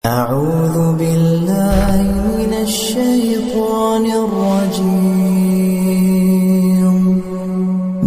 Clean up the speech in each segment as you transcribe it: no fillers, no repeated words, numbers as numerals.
أعوذ بالله من الشيطان الرجيم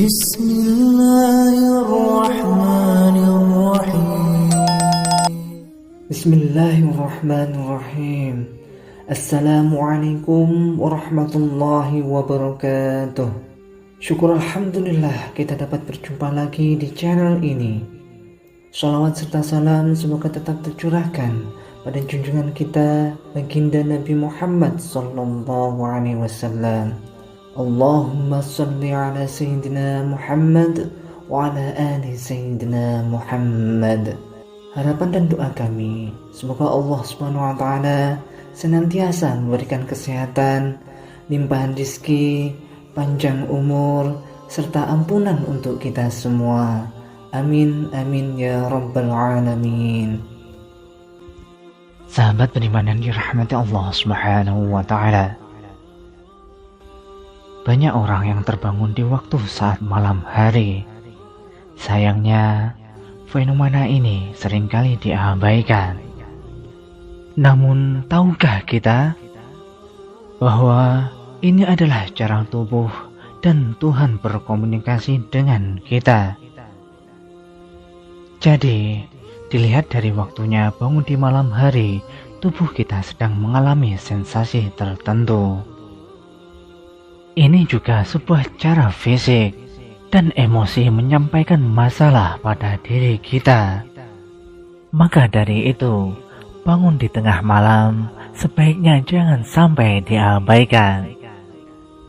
بسم الله الرحمن الرحيم بسم الله الرحمن الرحيم. Assalamualaikum warahmatullahi wabarakatuh. Syukur alhamdulillah kita dapat berjumpa lagi di channel ini. Shalawat serta salam semoga tetap tercurahkan pada junjungan kita baginda Nabi Muhammad sallallahu alaihi wasallam. Allahumma shalli ala sayyidina Muhammad wa ala ali sayyidina Muhammad. Harapan dan doa kami semoga Allah Subhanahu wa taala senantiasa memberikan kesehatan, limpahan rezeki, panjang umur serta ampunan untuk kita semua. Amin amin ya rabbal alamin. Sahabat beriman yang dirahmati Allah Subhanahu wa taala. Banyak orang yang terbangun di waktu saat malam hari. Sayangnya, fenomena ini seringkali diabaikan. Namun, tahukah kita bahwa ini adalah cara tubuh dan Tuhan berkomunikasi dengan kita? Jadi, dilihat dari waktunya bangun di malam hari, tubuh kita sedang mengalami sensasi tertentu. Ini juga sebuah cara fisik dan emosi menyampaikan masalah pada diri kita. Maka dari itu, bangun di tengah malam sebaiknya jangan sampai diabaikan.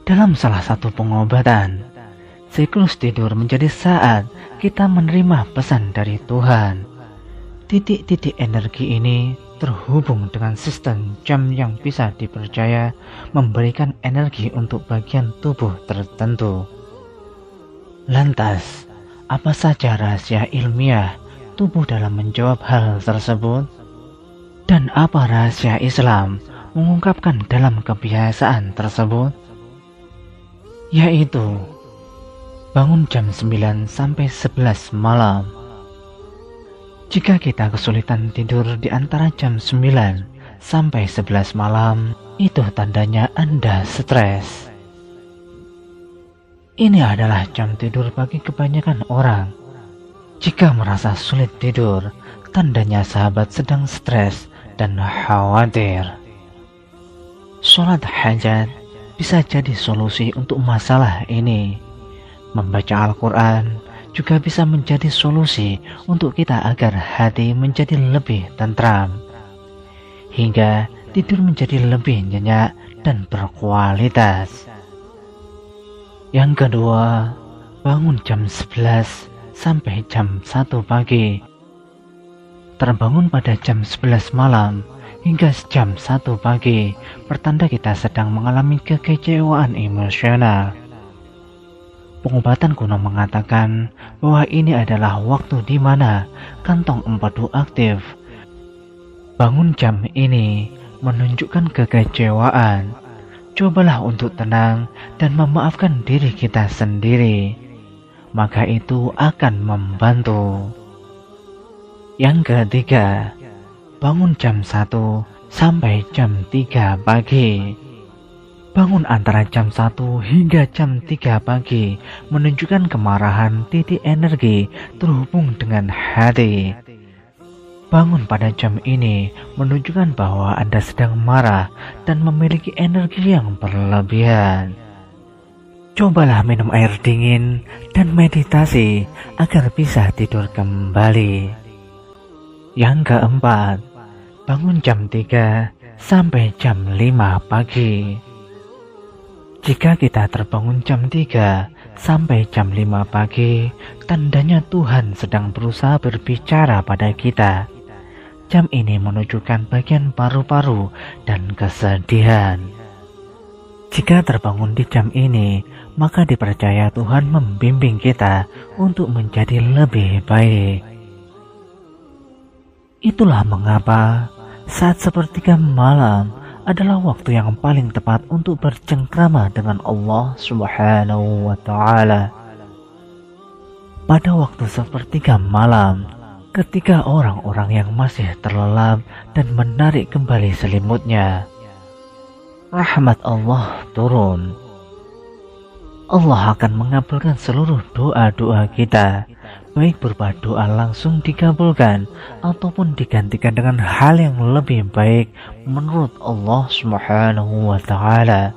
Dalam salah satu pengobatan, siklus tidur menjadi saat kita menerima pesan dari Tuhan. Titik-titik energi ini terhubung dengan sistem jam yang bisa dipercaya memberikan energi untuk bagian tubuh tertentu. Lantas, apa saja rahasia ilmiah tubuh dalam menjawab hal tersebut? Dan apa rahasia Islam mengungkapkan dalam kebiasaan tersebut? Yaitu bangun jam 9 sampai 11 malam. Jika kita kesulitan tidur di antara jam 9 sampai 11 malam, itu tandanya Anda stres. Ini adalah jam tidur bagi kebanyakan orang. Jika merasa sulit tidur, tandanya sahabat sedang stres dan khawatir. Sholat hajat bisa jadi solusi untuk masalah ini. Membaca Al-Quran juga bisa menjadi solusi untuk kita agar hati menjadi lebih tentram, hingga tidur menjadi lebih nyenyak dan berkualitas. Yang kedua, bangun jam 11 sampai jam 1 pagi. Terbangun pada jam 11 malam hingga jam 1 pagi pertanda kita sedang mengalami kekecewaan emosional. Pengobatan kuno mengatakan bahwa ini adalah waktu di mana kantong empedu aktif. Bangun jam ini menunjukkan kekecewaan. Cobalah untuk tenang dan memaafkan diri kita sendiri. Maka itu akan membantu. Yang ketiga, bangun jam 1 sampai jam 3 pagi. Bangun antara jam 1 hingga jam 3 pagi menunjukkan kemarahan titik energi terhubung dengan hati. Bangun pada jam ini menunjukkan bahwa Anda sedang marah dan memiliki energi yang berlebihan. Cobalah minum air dingin dan meditasi agar bisa tidur kembali. Yang keempat, bangun jam 3 sampai jam 5 pagi. Jika kita terbangun jam 3 sampai jam 5 pagi, tandanya Tuhan sedang berusaha berbicara pada kita. Jam ini menunjukkan bagian paru-paru dan kesedihan. Jika terbangun di jam ini, maka dipercaya Tuhan membimbing kita untuk menjadi lebih baik. Itulah mengapa saat sepertiga malam adalah waktu yang paling tepat untuk bercengkrama dengan Allah Subhanahu wa taala. Pada waktu sepertiga malam, ketika orang-orang yang masih terlelap dan menarik kembali selimutnya, rahmat Allah turun. Allah akan mengabulkan seluruh doa-doa kita, baik berupa doa langsung dikabulkan ataupun digantikan dengan hal yang lebih baik menurut Allah Subhanahu wa Ta'ala.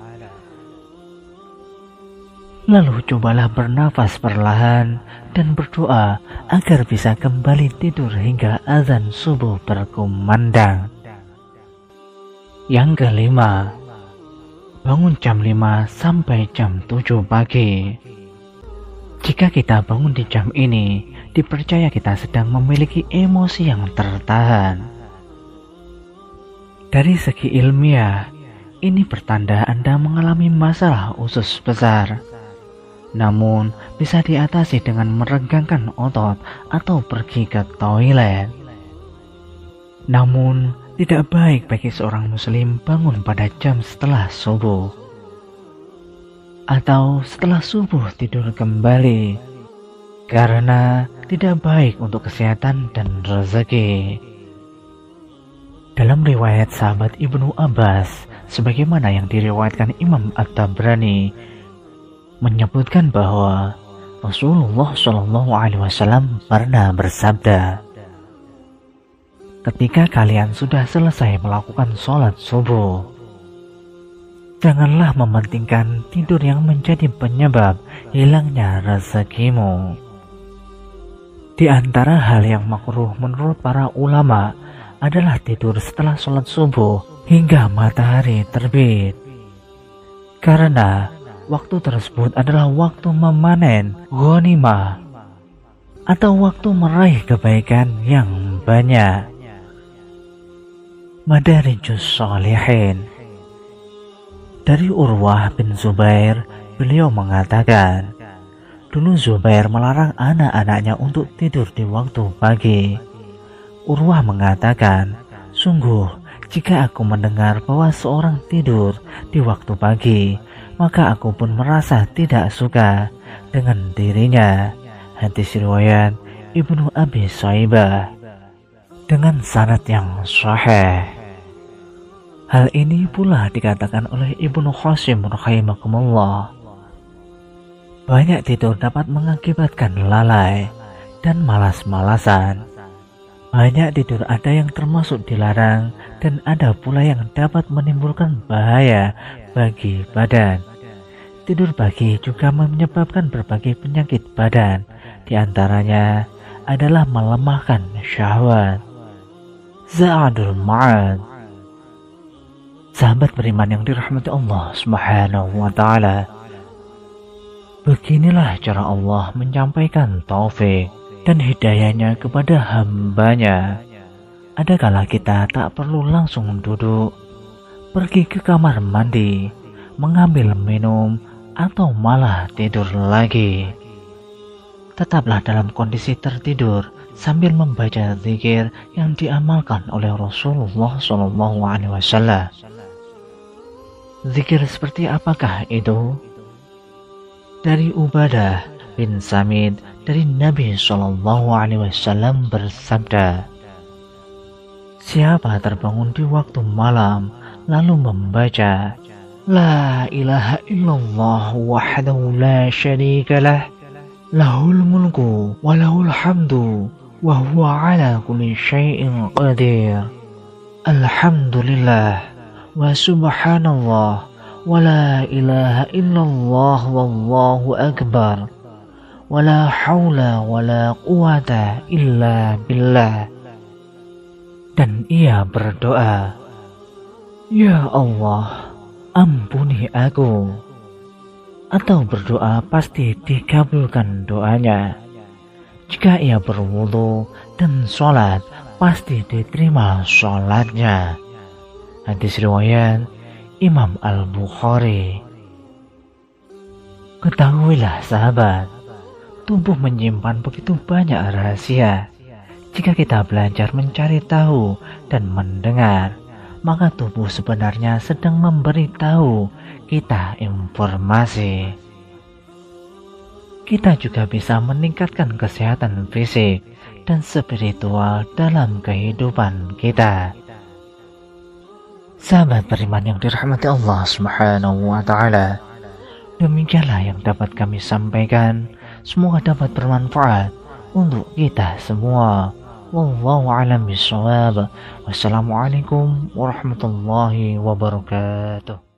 Lalu cobalah bernafas perlahan dan berdoa agar bisa kembali tidur hingga azan subuh berkumandang. Yang kelima, bangun jam 5 sampai jam 7 pagi. Jika kita bangun di jam ini, dipercaya kita sedang memiliki emosi yang tertahan. Dari segi ilmiah, ini pertanda Anda mengalami masalah usus besar. Namun, bisa diatasi dengan meregangkan otot atau pergi ke toilet. Namun, tidak baik bagi seorang muslim bangun pada jam setelah subuh atau setelah subuh tidur kembali, karena tidak baik untuk kesehatan dan rezeki. Dalam riwayat sahabat Ibnu Abbas, sebagaimana yang diriwayatkan Imam At-Tabrani, menyebutkan bahwa Rasulullah SAW pernah bersabda, ketika kalian sudah selesai melakukan sholat subuh, janganlah mementingkan tidur yang menjadi penyebab hilangnya rezekimu. Di antara hal yang makruh menurut para ulama adalah tidur setelah sholat subuh hingga matahari terbit, karena waktu tersebut adalah waktu memanen ghanimah atau waktu meraih kebaikan yang banyak. Madarijus Shalihin. Dari Urwah bin Zubair, beliau mengatakan, dulu Zubair melarang anak-anaknya untuk tidur di waktu pagi. Urwah mengatakan, sungguh jika aku mendengar bahwa seorang tidur di waktu pagi, maka aku pun merasa tidak suka dengan dirinya. Hadis riwayat Ibnu Abi Syaibah dengan sanad yang sahih. Hal ini pula dikatakan oleh Ibnu Qasim rahimakumullah. Banyak tidur dapat mengakibatkan lalai dan malas-malasan. Banyak tidur ada yang termasuk dilarang dan ada pula yang dapat menimbulkan bahaya bagi badan. Tidur pagi juga menyebabkan berbagai penyakit badan, di antaranya adalah melemahkan syahwat. Za'adul Ma'ad. Sahabat beriman yang dirahmati Allah Subhanahu wa Ta'ala, beginilah cara Allah menyampaikan taufik dan hidayahnya kepada hambanya. Ada kala kita tak perlu langsung duduk, pergi ke kamar mandi, mengambil minum, atau malah tidur lagi. Tetaplah dalam kondisi tertidur sambil membaca zikir yang diamalkan oleh Rasulullah SAW. Zikir seperti apakah itu? Dari Ubadah bin Samit dari Nabi SAW bersabda, siapa terbangun di waktu malam lalu membaca La ilaha illallah wahdahu la syarika lah, lahul mulku wa lahul hamdu wa huwa ala kulli syai'in qadir, alhamdulillah wa subhanallah wa la ilaha illallah wallahu akbar wa la hawla wa la quwata illa billah. Dan ia berdoa, ya Allah, ampuni aku. Atau berdoa pasti dikabulkan doanya. Jika ia berwudu dan sholat, pasti diterima sholatnya. Hadis riwayat Imam Al-Bukhari. Ketahuilah sahabat, tubuh menyimpan begitu banyak rahasia. Jika kita belajar mencari tahu dan mendengar, maka tubuh sebenarnya sedang memberitahu kita informasi. kita juga bisa meningkatkan kesehatan fisik dan spiritual dalam kehidupan kita. Sahabat beriman yang dirahmati Allah Subhanahu wa Ta'ala, demikianlah yang dapat kami sampaikan. Semoga dapat bermanfaat untuk kita semua. Wallahu a'lam bishawab. Wassalamualaikum warahmatullahi wabarakatuh.